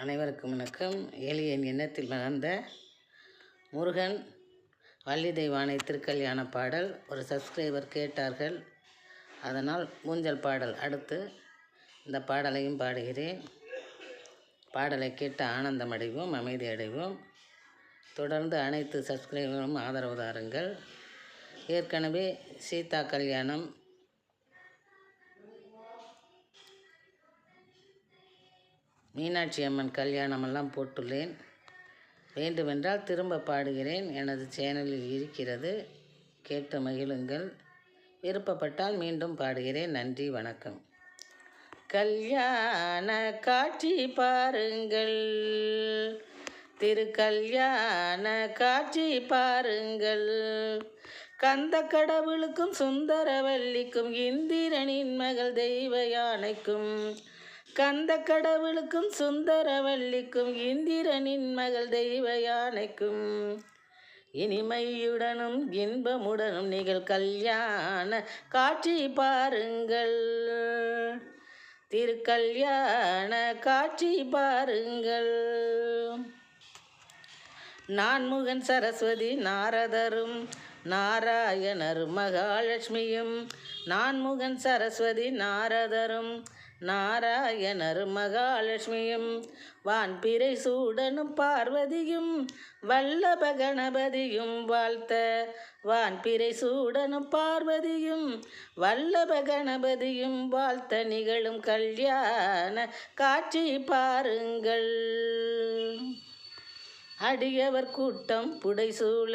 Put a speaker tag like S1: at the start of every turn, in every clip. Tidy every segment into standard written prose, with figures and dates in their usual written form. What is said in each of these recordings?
S1: அனைவருக்கும் வணக்கம். என் எண்ணத்தில் மலர்ந்த முருகன் வள்ளி தெய்வானை திருக்கல்யாண பாடல் ஒரு சப்ஸ்கிரைபர் கேட்டார்கள். அதனால் ஊஞ்சல் பாடல் அடுத்து இந்த பாடலையும் பாடுகிறேன். பாடலை கேட்டு ஆனந்தம் அடைவோம், அமைதி அடைவோம். தொடர்ந்து அனைத்து சப்ஸ்கிரைபரும் ஆதரவு தாருங்கள். ஏற்கனவே சீதா கல்யாணம், மீனாட்சி அம்மன் கல்யாணமெல்லாம் போட்டுள்ளேன். வேண்டுமென்றால் திரும்ப பாடுகிறேன். எனது சேனலில் இருக்கிறது, கேட்டு மகிழுங்கள். விருப்பப்பட்டால் மீண்டும் பாடுகிறேன். நன்றி, வணக்கம். கல்யாண காட்சி பாருங்கள், திருக்கல்யாண காட்சி பாருங்கள். கந்த கடவுளுக்கும் சுந்தரவல்லிக்கும் இந்திரனின் மகள் தெய்வ யானைக்கும், கந்த கடவுளுக்கும் சுந்தரவல்லிக்கும் இந்திரனின் மகள் தெய்வ யானைக்கும் இனிமையுடனும் இன்பமுடனும் நிகழ் கல்யாண காட்சி பாருங்கள், திருக்கல்யாண காட்சி பாருங்கள். நான்முகன் சரஸ்வதி நாரதரும் நாராயணரும் மகாலட்சுமியும், நான்முகன் சரஸ்வதி நாரதரும் நாராயணரும் மகாலட்சுமியும், வான்பிறை சூடனும் பார்வதியும் வல்லப கணபதியும் வாழ்த்த, வான்பிறை சூடனும் பார்வதியும் வல்லப கணபதியும் வாழ்த்த நிகழும் கல்யாண காட்சி பாருங்கள். அடியவர் கூட்டம் புடைசூழ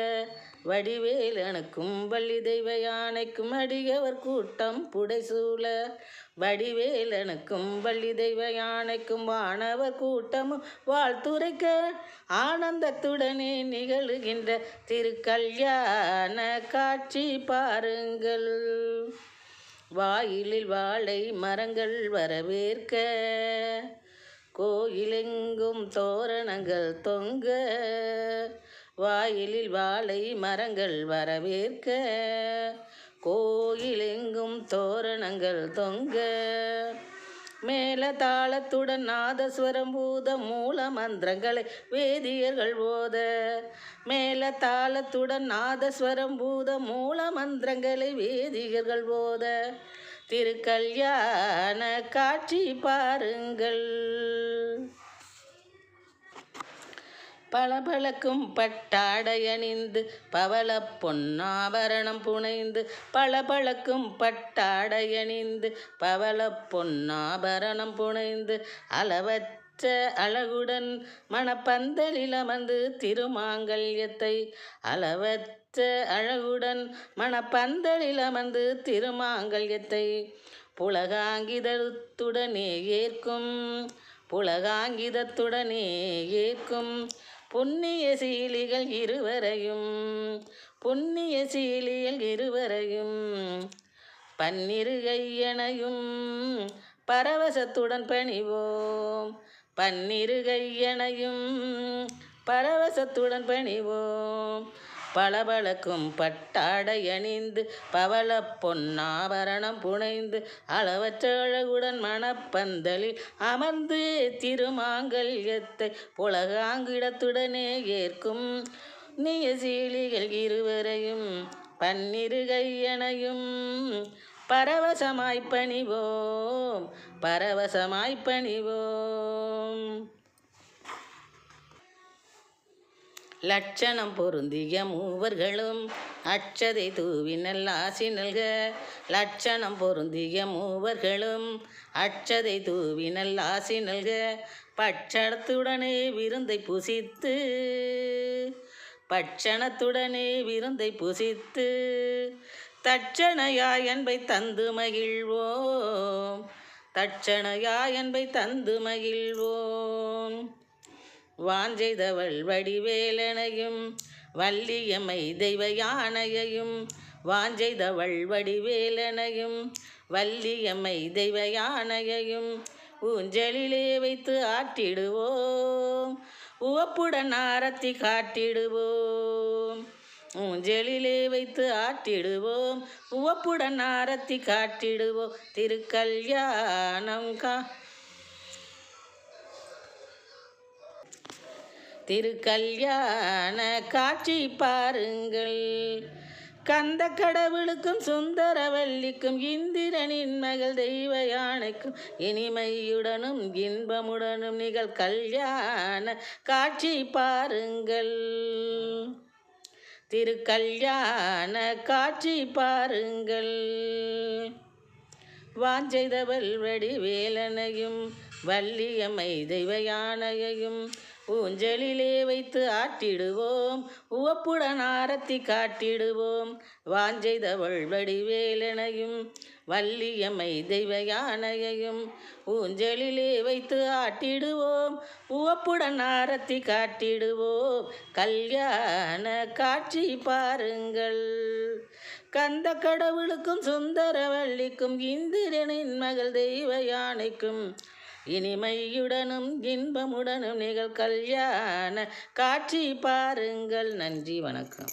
S1: வடிவேலனுக்கும் வள்ளி தெய்வ யானைக்கும், அடியவர் கூட்டம் புடைசூழ வடிவேலனுக்கும் வள்ளி தெய்வ யானைக்கும், வானவர் கூட்டமும் வாழ்த்துரைக்க ஆனந்தத்துடனே நிகழுகின்ற திருக்கல்யாண காட்சி பாருங்கள். வாயிலில் வாழை மரங்கள் வரவேற்க, கோயிலெங்கும் தோரணங்கள் தொங்க, வாயிலில் வாழை மரங்கள் வரவேற்க, கோயிலெங்கும் தோரணங்கள் தொங்க, மேல தாளத்துடன் நாதஸ்வரம் பூத மூல மந்திரங்களை வேதியர்கள் ஓத, மேல தாளத்துடன் நாதஸ்வரம் பூத மூல மந்திரங்களை வேதியர்கள் ஓத திருக்கல்யாண காட்சி பாருங்கள். பளபளக்கும் பட்டாடை அணிந்து பவள பொன்னாபரணம் புனைந்து, பளபளக்கும் பட்டாடை அணிந்து பவள பொன்னாபரணம் புனைந்து, அளவற்ற அழகுடன் மணப்பந்தலில் அமர்ந்து திருமாங்கல்யத்தை, அளவற்ற அழகுடன் மணப்பந்தலில் அமர்ந்து திருமாங்கல்யத்தை புலகாங்கிதத்துடனே ஏற்கும், புலகாங்கிதத்துடனே ஏற்கும் புண்ணிய சீலிகள் இருவரையும், புண்ணிய சீலிகள் இருவரையும் பன்னிரு கையனையும் பரவசத்துடன் பணிவோம், பன்னிரு கையனையும் பரவசத்துடன் பணிவோம். பளபளக்கும் பட்டாடை அணிந்து பவள பொன்னாபரணம் புனைந்து, அளவற்ற அழகுடன் மணப்பந்தலில் அமர்ந்து திருமாங்கல்யத்தை புலகாங்கிடத்துடனே ஏற்கும் நியசீலிகள் இருவரையும் பன்னிரு கையனையும் பரவசமாய் பணிவோம், பரவசமாய் பணிவோம். லட்சணம் பொருந்திய மூவர்களும் அட்சதை தூவி நல்லாசி நல்க, லட்சணம் பொருந்திய மூவர்களும் அட்சதை தூவி நல்லாசி நல்க, பட்சணத்துடனே விருந்தை புசித்து, பட்சணத்துடனே விருந்தை புசித்து தட்சணையாய் அன்பை தந்து மகிழ்வோம், தட்சணையாய் அன்பை தந்து மகிழ்வோம். வாஞ்செய்தவள் வடிவேலனையும் வள்ளியம்மை தெய்வ யானையையும், வாஞ்செய்தவள் வடிவேலனையும் வள்ளியம்மை தெய்வ யானையையும் ஊஞ்சலிலே வைத்து ஆட்டிடுவோம், உவப்புடன் ஆரத்தி காட்டிடுவோம், ஊஞ்சலிலே வைத்து ஆட்டிடுவோம், உவப்புடன் ஆரத்தி காட்டிடுவோம். திருக்கல்யாணம் திருக்கல்யாண காட்சி பாருங்கள். கந்த கடவுளுக்கும் சுந்தரவல்லிக்கும் இந்திரனின் மகள் தெய்வ யானைக்கும் இனிமையுடனும் இன்பமுடனும் நிகழ் கல்யாண காட்சி பாருங்கள். திருக்கல்யாண காட்சி பாருங்கள். வாஞ்செய்தவள் வடிவேலனையும் வள்ளியம்மை தெய்வ யானையையும் ஊஞ்சலிலே வைத்து ஆட்டிடுவோம், உவப்புடன் ஆரத்தி காட்டிடுவோம். வாஞ்செய்தவள் வடிவேலனையும் வள்ளியம்மை தெய்வ யானையையும் ஊஞ்சலிலே வைத்து ஆட்டிடுவோம், உவப்புடன் ஆரத்தி காட்டிடுவோம். கல்யாண காட்சி பாருங்கள். கந்த கடவுளுக்கும் சுந்தரவல்லிக்கும் இந்திரனின் மகள் தெய்வ யானைக்கும் இனிமையுடனும் இன்பமுடனும் நிகழ் கல்யாண காட்சி பாருங்கள். நன்றி, வணக்கம்.